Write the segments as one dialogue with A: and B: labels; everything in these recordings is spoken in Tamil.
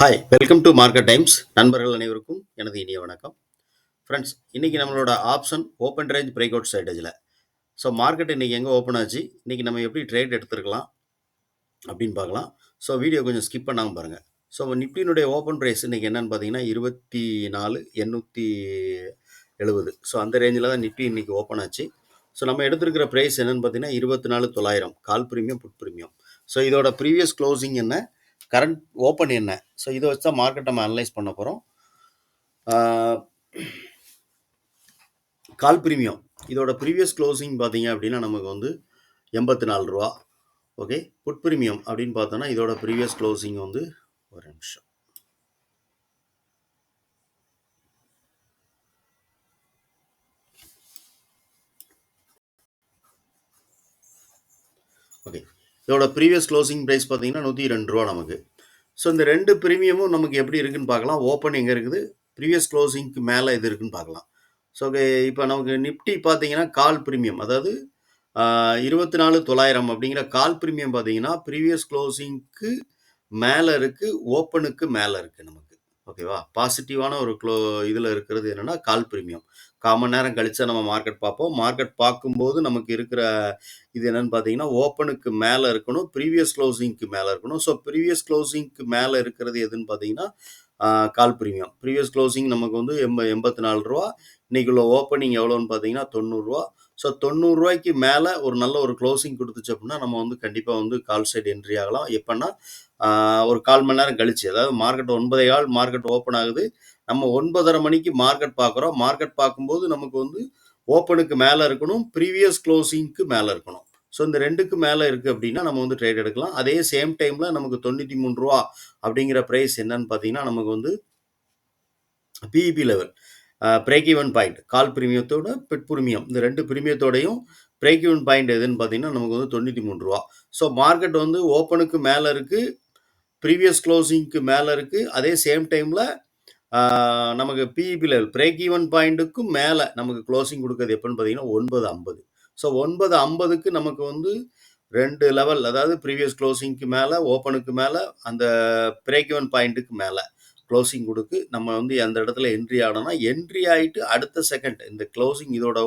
A: Hi welcome to market times. நண்பர்கள் அனைவருக்கும் எனது இனிய வணக்கம். ஃப்ரெண்ட்ஸ், இன்னைக்கு நம்மளோட option open range break out ஸ்ட்ராட்டஜியில் மார்க்கெட் இன்னைக்கு எங்கே ஓப்பன் ஆச்சு, இன்னைக்கு நம்ம எப்படி ட்ரேட் எடுத்துருக்கலாம் அப்படின்னு பார்க்கலாம். வீடியோ கொஞ்சம் ஸ்கிப் பண்ணாமல் பாருங்கள். நிப்டினுடைய ஓப்பன் ப்ரைஸ் இன்னைக்கு என்னன்னு பார்த்தீங்கன்னா 24,870. அந்த ரேஞ்சில் தான் நிப்டி இன்னைக்கு ஓப்பன் ஆச்சு. நம்ம எடுத்திருக்கிற ப்ரைஸ் என்னன்னு பார்த்தீங்கன்னா 24,900 கால் ப்ரீமியம் புட் ப்ரீமியம். இதோட ப்ரீவியஸ் க்ளோசிங் என்ன, கரண்ட் ஓப்பன் என்ன, இதை வச்சு தான் மார்க்கெட் நம்ம அனலைஸ் பண்ண போகிறோம். கால் ப்ரீமியம் இதோட ப்ரீவியஸ் க்ளோசிங் பார்த்தீங்க அப்படின்னா நமக்கு வந்து 84 ரூபா. ஓகே, புட் ப்ரீமியம் அப்படின்னு பார்த்தோன்னா இதோட ப்ரீவியஸ் க்ளோசிங் வந்து ஒரு நிமிஷம். ஓகே, இதோட ப்ரீவியஸ் க்ளோசிங் ப்ரைஸ் பார்த்தீங்கன்னா 102 ரூபா நமக்கு. இந்த ரெண்டு ப்ரீமியமும் நமக்கு எப்படி இருக்குன்னு பார்க்கலாம். ஓப்பன் எங்கே இருக்குது, ப்ரீவியஸ் க்ளோசிங்க்கு மேலே இது இருக்குன்னு பார்க்கலாம். இப்போ நமக்கு நிப்டி பார்த்தீங்கன்னா கால் ப்ரீமியம், அதாவது 24,900 அப்படிங்கிற கால் ப்ரீமியம் பார்த்தீங்கன்னா ப்ரீவியஸ் க்ளோசிங்க்கு மேலே இருக்குது, ஓப்பனுக்கு மேலே இருக்குது நமக்கு. ஓகேவா, பாசிட்டிவான ஒரு இதில் இருக்கிறது என்னென்னா கால் ப்ரீமியம். காமன் நேரம் கழிச்சா நம்ம மார்க்கெட் பார்ப்போம். மார்க்கெட் பார்க்கும்போது நமக்கு இருக்கிற இது என்னன்னு பார்த்தீங்கன்னா ஓப்பனுக்கு மேலே இருக்கணும், ப்ரீவியஸ் க்ளோசிங்க்கு மேலே இருக்கணும். ப்ரீவியஸ் க்ளோசிங்க்கு மேலே இருக்கிறது எதுன்னு பார்த்தீங்கன்னா கால் ப்ரீமியம். ப்ரீவியஸ் க்ளோசிங் நமக்கு வந்து 84 ரூபா. இன்னைக்குள்ள ஓப்பனிங் எவ்வளோன்னு பார்த்தீங்கன்னா 90 ரூபா. 90 ரூபாய்க்கு மேலே ஒரு நல்ல ஒரு க்ளோசிங் கொடுத்துச்சு அப்படின்னா நம்ம வந்து கண்டிப்பாக வந்து கால் சைடு என்ட்ரி ஆகலாம். எப்போன்னா ஒரு 1/4 மணி நேரம் கழிச்சு, அதாவது மார்க்கெட் 9:15 மார்க்கெட் ஓப்பன் ஆகுது, நம்ம 9:30 மணிக்கு மார்க்கெட் பார்க்குறோம். மார்க்கெட் பார்க்கும்போது நமக்கு வந்து ஓப்பனுக்கு மேலே இருக்கணும், ப்ரீவியஸ் க்ளோசிங்க்கு மேலே இருக்கணும். இந்த ரெண்டுக்கு மேலே இருக்குது அப்படின்னா நம்ம வந்து ட்ரேட் எடுக்கலாம். அதே சேம் டைமில் நமக்கு 93 ரூபா அப்படிங்கிற ப்ரைஸ் என்னன்னு பார்த்தீங்கன்னா நமக்கு வந்து BEP level, break even point, call ப்ரீமியத்தோட பிட் ப்ரீமியம், இந்த ரெண்டு ப்ரீமியத்தோடையும் பிரேக் ஈவன் பாயிண்ட் எதுன்னு பார்த்தீங்கன்னா நமக்கு வந்து 93 ரூபா. மார்க்கெட் வந்து ஓப்பனுக்கு மேலே இருக்குது, ப்ரீவியஸ் க்ளோசிங்க்கு மேலே இருக்குது. அதே சேம் டைமில் நமக்கு பிஇபி லெவல் பிரேக் ஈவன் பாயிண்ட்டுக்கும் மேலே நமக்கு க்ளோசிங் கொடுக்குறது எப்போன்னு பார்த்தீங்கன்னா 9:50. 9:50க்கு நமக்கு வந்து ரெண்டு லெவல், அதாவது ப்ரீவியஸ் க்ளோசிங்க்கு மேலே, ஓப்பனுக்கு மேலே, அந்த பிரேக் ஈவன் பாயிண்ட்டுக்கு மேலே க்ளோசிங் கொடுக்கு நம்ம வந்து அந்த இடத்துல என்ட்ரி ஆனோம்னா, என்ட்ரி ஆகிட்டு அடுத்த செகண்ட் இந்த க்ளோசிங் இதோட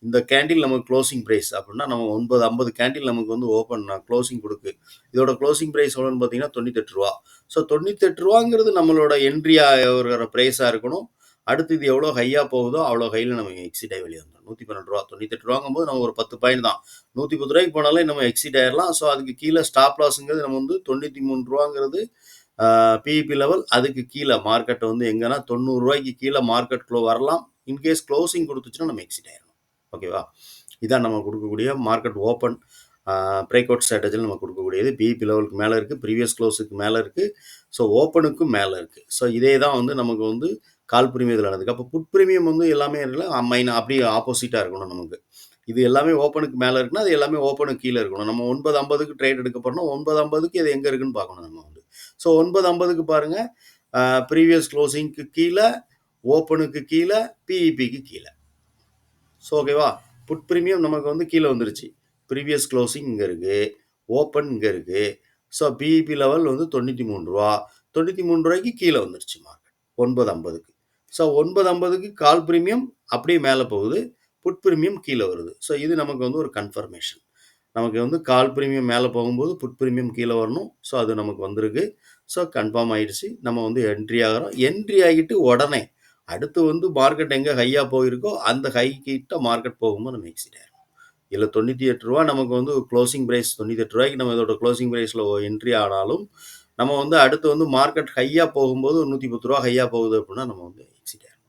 A: இந்த கேண்டில் நமக்கு க்ளோசிங் ப்ரைஸ் அப்படின்னா நம்ம 9:50 கேண்டில் நமக்கு வந்து ஓப்பன் க்ளோசிங் கொடுக்கு. இதோட க்ளோசிங் ப்ரைஸ் எவ்வளோன்னு பார்த்தீங்கன்னா 98 ரூபா. 98 ரூபாங்கிறது நம்மளோட என்ட்ரி ஆகிற ப்ரைஸாக இருக்கணும். அடுத்து இது எவ்வளோ ஹையாக போகுதோ அவ்வளோ ஹையில் நம்ம எக்ஸிட் ஆகி வெளியே வந்துடும். 112 ரூபா, 98 ரூபாங்கும்போது நம்ம ஒரு 10 பாயிண்ட் தான், 110 ரூபாய்க்கு போனாலே நம்ம எக்ஸிட் ஆயிடலாம். அதுக்கு கீழே ஸ்டாப் லாஸுங்கிறது நம்ம வந்து 93 ரூபாங்கிறது பிஇபி லெவல். அதுக்கு கீழே மார்க்கெட் வந்து எங்கன்னா 90 ரூபாய்க்கு கீழே மார்க்கெட் வரலாம். இன்கேஸ் க்ளோசிங் கொடுத்துச்சுன்னா நம்ம எக்ஸிட் ஆயிடணும். ஓகேவா, இதான் நம்ம கொடுக்கக்கூடிய மார்க்கெட் ஓப்பன் பிரேக் அவுட் ஸ்ட்ராட்டஜியில் நம்ம கொடுக்கக்கூடியது. பிஇபி லெவலுக்கு மேலே இருக்குது, ப்ரீவியஸ் க்ளோஸுக்கு மேலே இருக்குது, ஓப்பனுக்கும் மேலே இருக்குது. இதே தான் வந்து நமக்கு வந்து கால் ப்ரீமியத்தில் நடந்துக்கு. அப்போ புட் ப்ரீமியம் வந்து எல்லாமே இருக்குல்ல, அப்படியே ஆப்போசிட்டாக இருக்கணும் நமக்கு. இது எல்லாமே ஓப்பனுக்கு மேலே இருக்குன்னா அது எல்லாமே ஓப்பனுக்கு கீழே இருக்கணும். நம்ம 9:50க்கு ட்ரேட் எடுக்க போகிறோம்னா 9:50க்கு இது எங்கே இருக்குன்னு பார்க்கணும் நம்ம வந்து. 9:50க்கு பாருங்கள், ப்ரீவியஸ் க்ளோசிங்க்கு கீழே, ஓப்பனுக்கு கீழே, பிஇபிக்கு கீழே. ஓகேவா, புட் ப்ரீமியம் நமக்கு வந்து கீழே வந்துருச்சு, ப்ரீவியஸ் க்ளோசிங் இங்கே இருக்குது, ஓப்பன் இங்கே இருக்குது. பிஇபி லெவல் வந்து 93 ரூபா, 93 ரூபாய்க்கு கீழே வந்துருச்சு மார்க்கெட் 9:50க்கு. 9:50க்கு கால் ப்ரீமியம் அப்படியே மேலே போகுது, புட் ப்ரீமியம் கீழே வருது. இது நமக்கு வந்து ஒரு கன்ஃபர்மேஷன். நமக்கு வந்து கால் ப்ரீமியம் மேலே போகும்போது புட் ப்ரீமியம் கீழே வரணும். அது நமக்கு வந்திருக்கு. கன்ஃபார்ம் ஆயிடுச்சு. நம்ம வந்து என்ட்ரி ஆகிறோம். என்ட்ரி ஆகிட்டு உடனே அடுத்து வந்து மார்க்கெட் எங்கே ஹையாக போயிருக்கோ அந்த ஹை கிட்ட மார்க்கெட் போகும்போது நம்ம எக்ஸிட் ஆயிடும். இதில் 98 ரூபா நமக்கு வந்து க்ளோசிங் ப்ரைஸ், 98 ரூபாய்க்கு நம்ம இதோட க்ளோசிங் ப்ரைஸில் என்ட்ரி ஆனாலும் நம்ம வந்து அடுத்து வந்து மார்க்கெட் ஹையாக போகும்போது 110 ரூபா ஹையாக போகுது அப்படின்னா நம்ம வந்து எக்ஸிட் ஆயிடும்.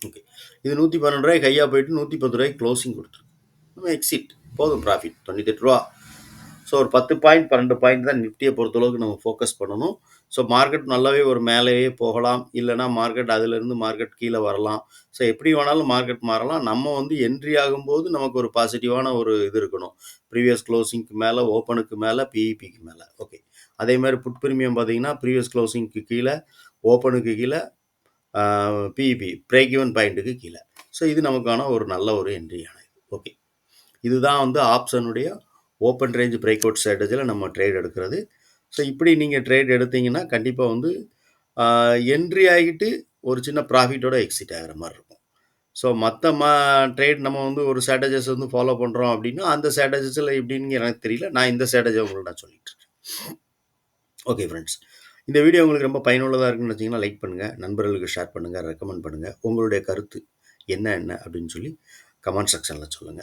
A: ஓகே, இது 112 ரூபாய்க்கு ஹையாக போயிட்டு 110 ரூபாய்க்கு க்ளோசிங் கொடுத்துரும், நம்ம எக்ஸிட், போதும் ப்ராஃபிட் 98 ரூபா. ஒரு 10 பாயிண்ட் 12 பாயிண்ட் தான் நிஃப்டியை பொறுத்தளவுக்கு நம்ம ஃபோக்கஸ் பண்ணணும். மார்க்கெட் நல்லாவே ஒரு மேலேயே போகலாம், இல்லைனா மார்க்கெட் அதிலிருந்து மார்க்கெட் கீழே வரலாம். எப்படி வேணாலும் மார்க்கெட் மாறலாம். நம்ம வந்து என்ட்ரி ஆகும்போது நமக்கு ஒரு பாசிட்டிவான ஒரு இது இருக்கணும். ப்ரீவியஸ் க்ளோசிங்க்கு மேலே, ஓப்பனுக்கு மேலே, பிஇபிக்கு மேலே. ஓகே, அதே மாதிரி புட் ப்ரீமியம் பார்த்தீங்கன்னா ப்ரீவியஸ் க்ளோசிங்க்கு கீழே, ஓப்பனுக்கு கீழே, பிஇபி பிரேக் ஈவன் பாயிண்ட்டுக்கு கீழே. இது நமக்கான ஒரு நல்ல ஒரு என்ட்ரியான இது. ஓகே, இதுதான் வந்து ஆப்ஷனுடைய ஓப்பன் ரேஞ்ச் பிரேக் அவுட் ஸ்ட்ராட்டஜியில் நம்ம ட்ரேட் எடுக்கிறது. ஸோ இப்படி நீங்க ட்ரேட் எடுத்தீங்கன்னா, கண்டிப்பா வந்து என்ட்ரி ஆகிட்டு ஒரு சின்ன ப்ராஃபிட்டோட எக்ஸிட் ஆகுற மாரி இருக்கும். ஸோ மத்த ட்ரேட் நம்ம வந்து ஒரு ஸ்ட்ராட்டஜிஸ் வந்து ஃபாலோ பண்றோம் அப்படின்னா, அந்த ஸ்ட்ராட்டஜிஸ்ல எப்படின்னு எனக்கு தெரியல. நான் இந்த ஸ்ட்ராட்டஜிய உங்களுக்கு நான் சொல்லிட்டு இருக்கேன். Okay friends. இந்த வீடியோ உங்களுக்கு ரொம்ப பயனுள்ளதா இருக்குன்னு நினைச்சீங்கன்னா, லைக் பண்ணுங்க. நண்பர்களுக்கு ஷேர் பண்ணுங்க. ரெக்கமெண்ட் பண்ணுங்க. உங்களுடைய கருத்து என்ன என்ன அப்படின்னு சொல்லி கமெண்ட் செக்ஷன்ல சொல்லுங்க.